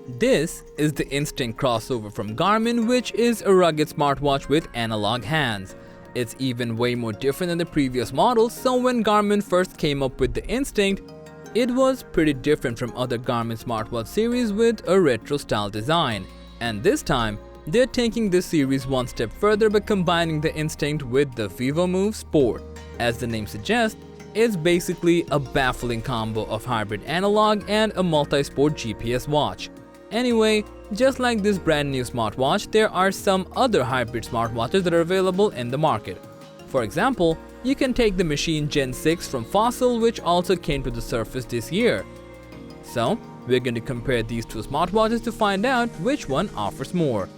This is the Instinct crossover from Garmin, which is a rugged smartwatch with analog hands. It's even way more different than the previous models, so when Garmin first came up with the Instinct, it was pretty different from other Garmin smartwatch series with a retro style design. And this time, they're taking this series one step further by combining the Instinct with the VivoMove Sport. As the name suggests, it's basically a baffling combo of hybrid analog and a multi-sport GPS watch. Anyway, just like this brand new smartwatch, there are some other hybrid smartwatches that are available in the market. For example, you can take the Machine Gen 6 from Fossil, which also came to the surface this year. So, we're going to compare these two smartwatches to find out which one offers more.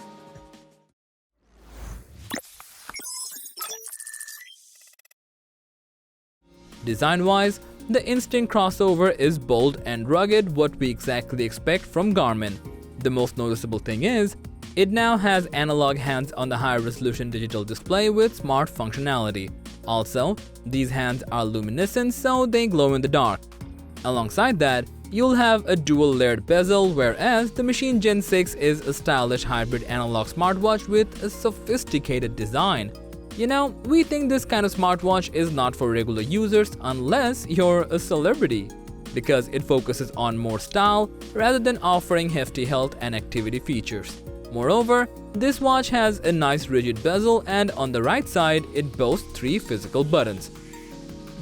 Design-wise, the Instinct crossover is bold and rugged, what we exactly expect from Garmin. The most noticeable thing is, it now has analog hands on the high-resolution digital display with smart functionality. Also, these hands are luminescent, so they glow in the dark. Alongside that, you'll have a dual-layered bezel, whereas the Machine Gen 6 is a stylish hybrid analog smartwatch with a sophisticated design. You know, we think this kind of smartwatch is not for regular users unless you're a celebrity, because it focuses on more style rather than offering hefty health and activity features. Moreover, this watch has a nice rigid bezel, and on the right side, it boasts 3 physical buttons.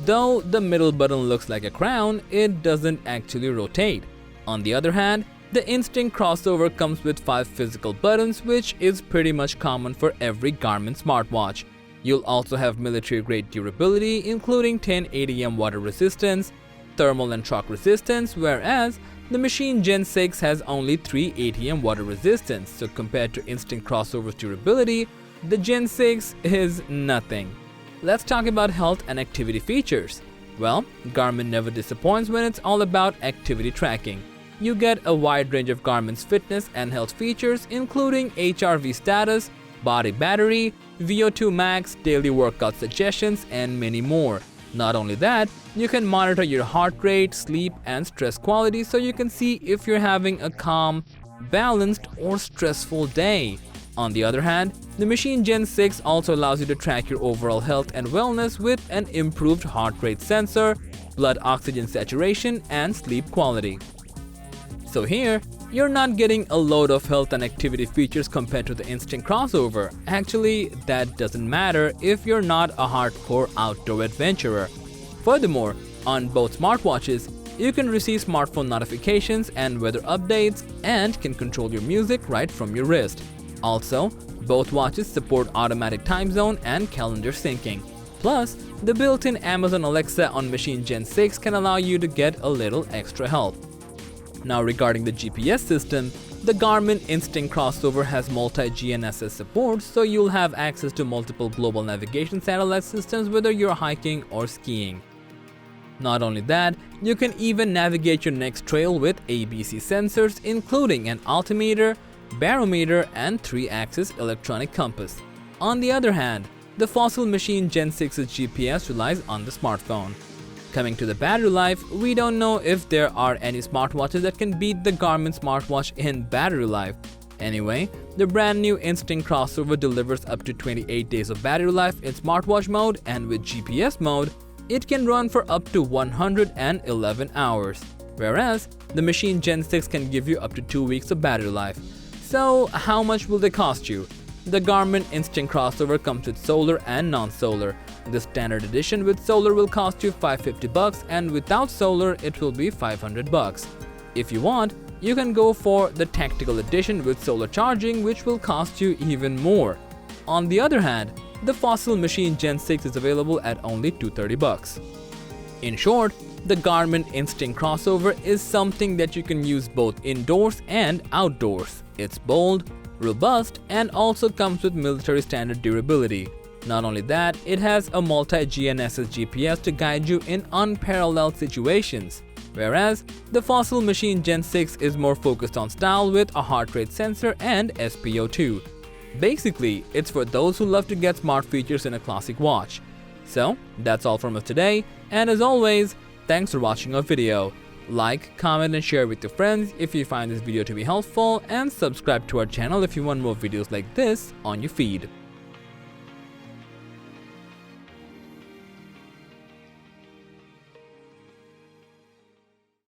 Though the middle button looks like a crown, it doesn't actually rotate. On the other hand, the Instinct crossover comes with 5 physical buttons, which is pretty much common for every Garmin smartwatch. You'll also have military-grade durability, including 10 ATM water resistance, thermal and shock resistance, whereas the Machine Gen 6 has only 3 ATM water resistance, so compared to Instinct crossover's durability, the Gen 6 is nothing. Let's talk about health and activity features. Well, Garmin never disappoints when it's all about activity tracking. You get a wide range of Garmin's fitness and health features, including HRV status, body battery, VO2 max, daily workout suggestions, and many more. Not only that, you can monitor your heart rate, sleep, and stress quality so you can see if you're having a calm, balanced, or stressful day. On the other hand, the Machine Gen 6 also allows you to track your overall health and wellness with an improved heart rate sensor, blood oxygen saturation, and sleep quality. So here, you're not getting a load of health and activity features compared to the Instinct crossover. Actually, that doesn't matter if you're not a hardcore outdoor adventurer. Furthermore, on both smartwatches, you can receive smartphone notifications and weather updates, and can control your music right from your wrist. Also, both watches support automatic time zone and calendar syncing. Plus, the built-in Amazon Alexa on Machine Gen 6 can allow you to get a little extra help. Now regarding the GPS system, the Garmin Instinct crossover has multi-GNSS support, so you'll have access to multiple global navigation satellite systems whether you're hiking or skiing. Not only that, you can even navigate your next trail with ABC sensors, including an altimeter, barometer, and 3-axis electronic compass. On the other hand, the Fossil Machine Gen 6's GPS relies on the smartphone. Coming to the battery life, we don't know if there are any smartwatches that can beat the Garmin smartwatch in battery life. Anyway, the brand new Instinct crossover delivers up to 28 days of battery life in smartwatch mode, and with GPS mode, it can run for up to 111 hours, whereas the Machine Gen 6 can give you up to 2 weeks of battery life. So how much will they cost you? The Garmin Instinct crossover comes with solar and non-solar. The standard edition with solar will cost you $550, and without solar it will be $500. If you want, you can go for the tactical edition with solar charging, which will cost you even more. On the other hand, the Fossil Machine Gen 6 is available at only $230. In short, the Garmin Instinct crossover is something that you can use both indoors and outdoors. It's bold, robust, and also comes with military standard durability. Not only that, it has a multi-GNSS GPS to guide you in unparalleled situations, whereas the Fossil Machine Gen 6 is more focused on style with a heart rate sensor and SpO2. Basically, it's for those who love to get smart features in a classic watch. So, that's all from us today, and as always, thanks for watching our video. Like, comment and share with your friends if you find this video to be helpful, and subscribe to our channel if you want more videos like this on your feed.